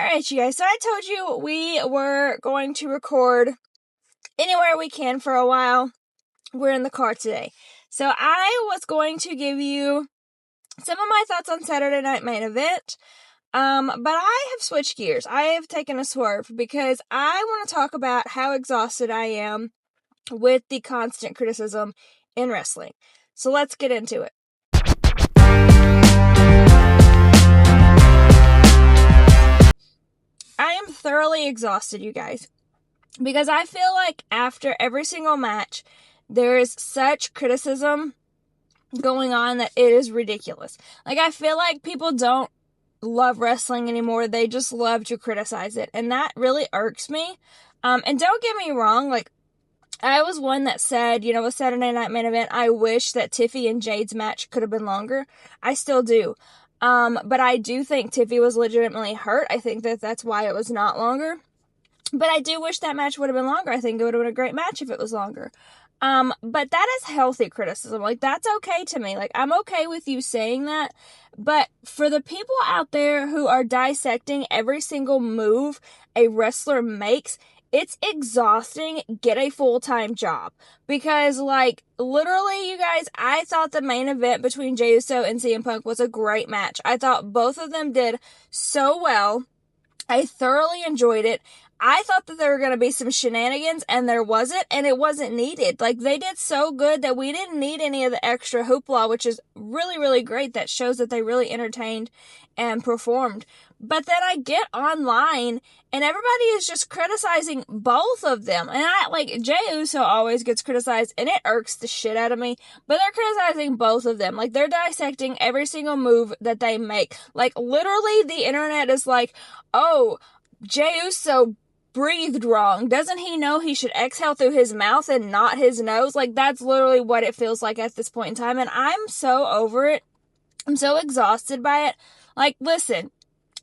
Alright, you guys, so I told you we were going to record anywhere we can for a while. We're in the car today. So I was going to give you some of my thoughts on Saturday Night Main Event, but I have switched gears. I have taken a swerve because I want to talk about how exhausted I am with the constant criticism in wrestling. So let's get into it. I am thoroughly exhausted, you guys, because I feel like after every single match, there is such criticism going on that it is ridiculous. Like, I feel like people don't love wrestling anymore. They just love to criticize it, and that really irks me. And don't get me wrong, like, I was one that said, with Saturday Night Main Event, I wish that Tiffy and Jade's match could have been longer. I still do. But I do think Tiffy was legitimately hurt. I think that that's why it was not longer. But I do wish that match would have been longer. I think it would have been a great match if it was longer. But that is healthy criticism. Like, that's okay to me. Like, I'm okay with you saying that. But for the people out there who are dissecting every single move a wrestler makes, it's exhausting. Get a full-time job. Because, like, literally, you guys, I thought the main event between Jey Uso and CM Punk was a great match. I thought both of them did so well. I thoroughly enjoyed it. I thought that there were going to be some shenanigans, and there wasn't, and it wasn't needed. Like, they did so good that we didn't need any of the extra hoopla, which is really, really great. That shows that they really entertained and performed. But then I get online, and everybody is just criticizing both of them. And Jey Uso always gets criticized, and it irks the shit out of me. But they're criticizing both of them. Like, they're dissecting every single move that they make. Like, literally, the internet is like, oh, Jey Uso breathed wrong. Doesn't he know he should exhale through his mouth and not his nose? Like, that's literally what it feels like at this point in time. And I'm so over it. I'm so exhausted by it. Like, listen,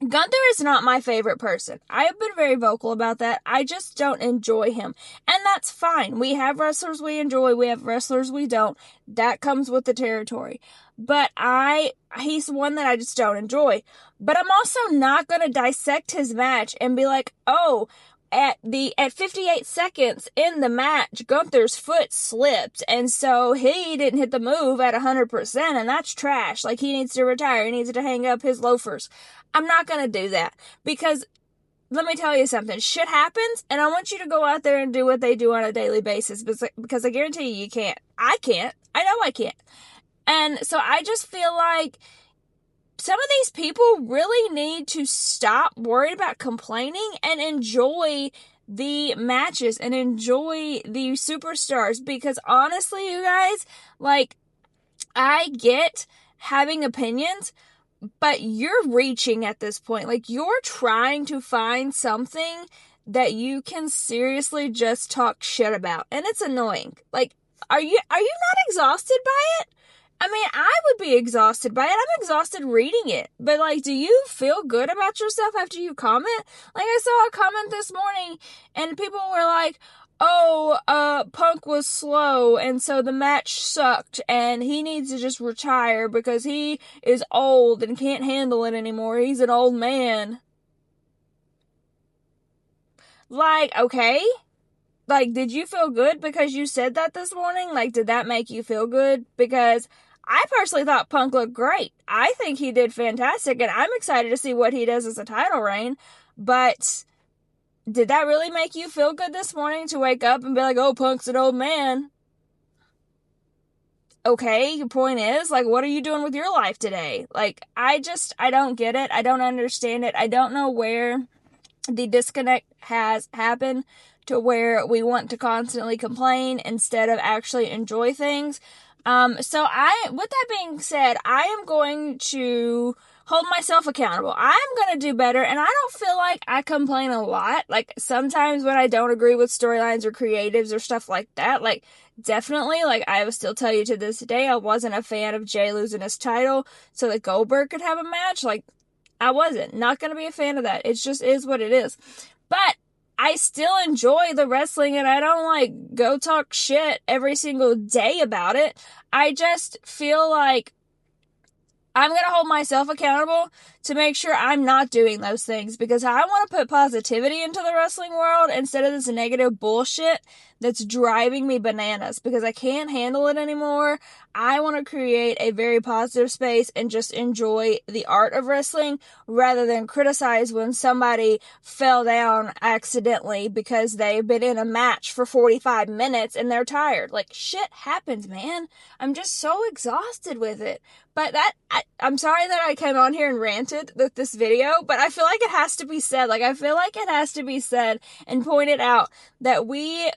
Gunther is not my favorite person. I have been very vocal about that. I just don't enjoy him. And that's fine. We have wrestlers we enjoy. We have wrestlers we don't. That comes with the territory. But he's one that I just don't enjoy. But I'm also not going to dissect his match and be like, oh, at 58 seconds in the match, Gunther's foot slipped, and so he didn't hit the move at 100%, and that's trash. Like, he needs to retire. He needs to hang up his loafers. I'm not going to do that, because let me tell you something. Shit happens, and I want you to go out there and do what they do on a daily basis, because I guarantee you can't. I can't. I know I can't. And so I just feel like some of these people really need to stop worrying about complaining and enjoy the matches and enjoy the superstars, because honestly, you guys, like, I get having opinions, but you're reaching at this point. Like, you're trying to find something that you can seriously just talk shit about, and it's annoying. Like, are you not exhausted by it? I mean, I would be exhausted by it. I'm exhausted reading it. But, like, do you feel good about yourself after you comment? Like, I saw a comment this morning, and people were like, oh, Punk was slow, and so the match sucked, and he needs to just retire because he is old and can't handle it anymore. He's an old man. Like, okay? Like, did you feel good because you said that this morning? Like, did that make you feel good? Because I personally thought Punk looked great. I think he did fantastic, and I'm excited to see what he does as a title reign. But did that really make you feel good this morning to wake up and be like, oh, Punk's an old man? Okay, your point is, like, what are you doing with your life today? Like, I don't get it. I don't understand it. I don't know where the disconnect has happened to where we want to constantly complain instead of actually enjoy things. With that being said, I am going to hold myself accountable. I'm going to do better, and I don't feel like I complain a lot. Like, sometimes when I don't agree with storylines or creatives or stuff like that, like, definitely, like, I will still tell you to this day, I wasn't a fan of Jey losing his title so that Goldberg could have a match. Like, I wasn't. Not going to be a fan of that. It just is what it is. But I still enjoy the wrestling, and I don't, like, go talk shit every single day about it. I just feel like I'm going to hold myself accountable to make sure I'm not doing those things, because I want to put positivity into the wrestling world instead of this negative bullshit that's driving me bananas, because I can't handle it anymore. I want to create a very positive space and just enjoy the art of wrestling rather than criticize when somebody fell down accidentally because they've been in a match for 45 minutes and they're tired. Like, shit happens, man. I'm just so exhausted with it. But I'm sorry that I came on here and ranted with this video, but I feel like it has to be said. Like, I feel like it has to be said and pointed out that we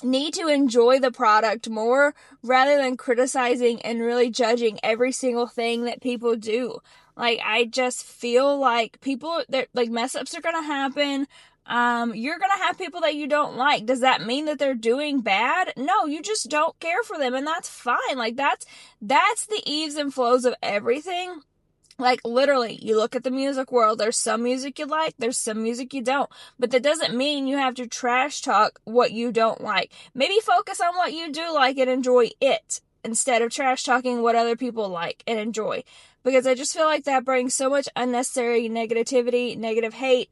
need to enjoy the product more rather than criticizing and really judging every single thing that people do. Like, I just feel like people, like, mess ups are gonna happen. You're gonna have people that you don't like. Does that mean that they're doing bad? No, you just don't care for them, and that's fine. Like, that's the eves and flows of everything. Like, literally, you look at the music world, there's some music you like, there's some music you don't. But that doesn't mean you have to trash talk what you don't like. Maybe focus on what you do like and enjoy it, instead of trash talking what other people like and enjoy. Because I just feel like that brings so much unnecessary negativity, negative hate.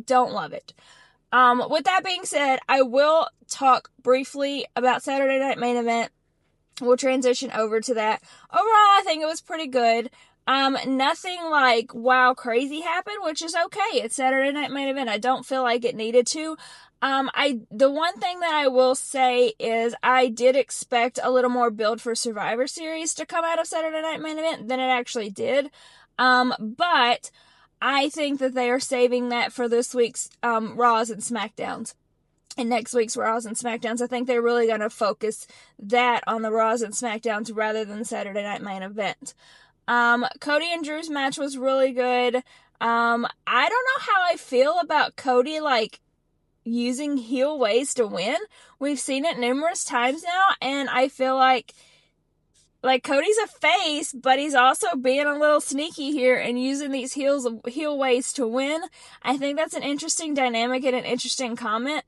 Don't love it. With that being said, I will talk briefly about Saturday Night Main Event. We'll transition over to that. Overall, I think it was pretty good. Nothing like wow crazy happened, which is okay. It's Saturday Night Main Event. I don't feel like it needed to. The one thing that I will say is I did expect a little more build for Survivor Series to come out of Saturday Night Main Event than it actually did. But I think that they are saving that for this week's, Raws and SmackDowns. And next week's Raws and SmackDowns. I think they're really going to focus that on the Raws and SmackDowns rather than Saturday Night Main Event. Cody and Drew's match was really good. I don't know how I feel about Cody, like, using heel ways to win. We've seen it numerous times now, and I feel like Cody's a face, but he's also being a little sneaky here and using these heel ways to win. I think that's an interesting dynamic and an interesting comment.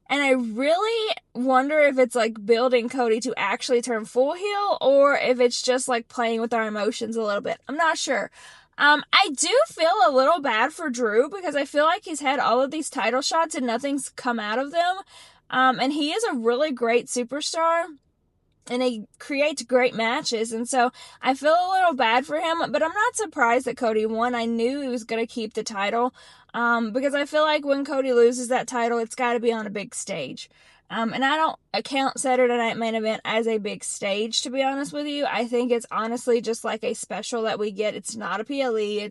And I really wonder if it's like building Cody to actually turn full heel, or if it's just like playing with our emotions a little bit. I'm not sure. I do feel a little bad for Drew, because I feel like he's had all of these title shots and nothing's come out of them. And he is a really great superstar, and he creates great matches, and so I feel a little bad for him, but I'm not surprised that Cody won. I knew he was going to keep the title, because I feel like when Cody loses that title, it's got to be on a big stage. And I don't account Saturday Night Main Event as a big stage, to be honest with you. I think it's honestly just like a special that we get. It's not a PLE.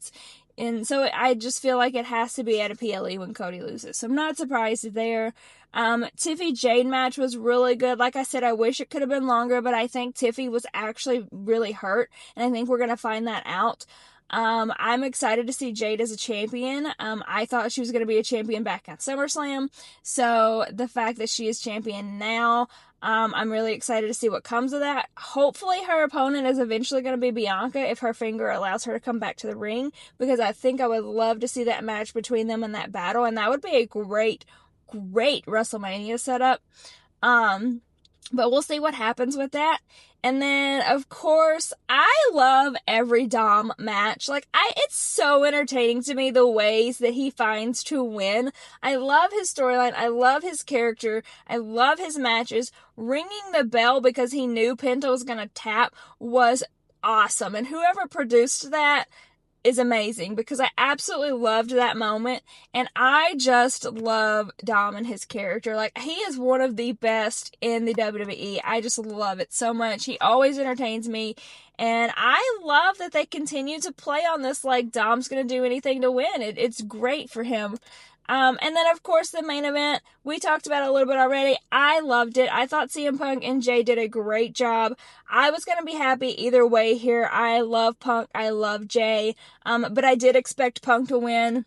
And so I just feel like it has to be at a PLE when Cody loses. So I'm not surprised there. Tiffy Jade match was really good. Like I said, I wish it could have been longer, but I think Tiffy was actually really hurt, and I think we're going to find that out. I'm excited to see Jade as a champion. I thought she was going to be a champion back at SummerSlam, so the fact that she is champion now, I'm really excited to see what comes of that. Hopefully her opponent is eventually going to be Bianca, if her finger allows her to come back to the ring, because I think I would love to see that match between them in that battle, and that would be a great WrestleMania setup. But we'll see what happens with that. And then, of course, I love every Dom match. Like, it's so entertaining to me, the ways that he finds to win. I love his storyline. I love his character. I love his matches. Ringing the bell because he knew Penta was gonna tap was awesome. And whoever produced that is amazing, because I absolutely loved that moment, and I just love Dom and his character. Like, he is one of the best in the WWE. I just love it so much. He always entertains me, and I love that they continue to play on this, like, Dom's gonna do anything to win. It's great for him. And then, of course, the main event, we talked about it a little bit already. I loved it. I thought CM Punk and Jay did a great job. I was going to be happy either way here. I love Punk. I love Jay. But I did expect Punk to win.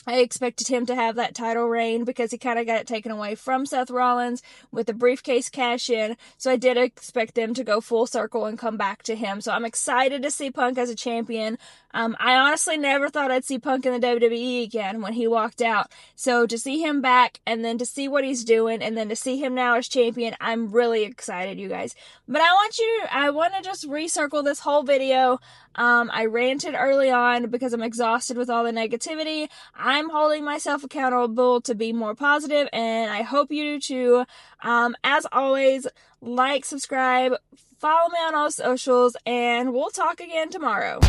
I expected him to have that title reign, because he kind of got it taken away from Seth Rollins with the briefcase cash in. So I did expect them to go full circle and come back to him. So I'm excited to see Punk as a champion. I honestly never thought I'd see Punk in the WWE again when he walked out. So to see him back and then to see what he's doing and then to see him now as champion, I'm really excited, you guys. But I want to just recircle this whole video. I ranted early on because I'm exhausted with all the negativity. I'm holding myself accountable to be more positive, and I hope you do too. As always, like, subscribe, follow me on all socials, and we'll talk again tomorrow.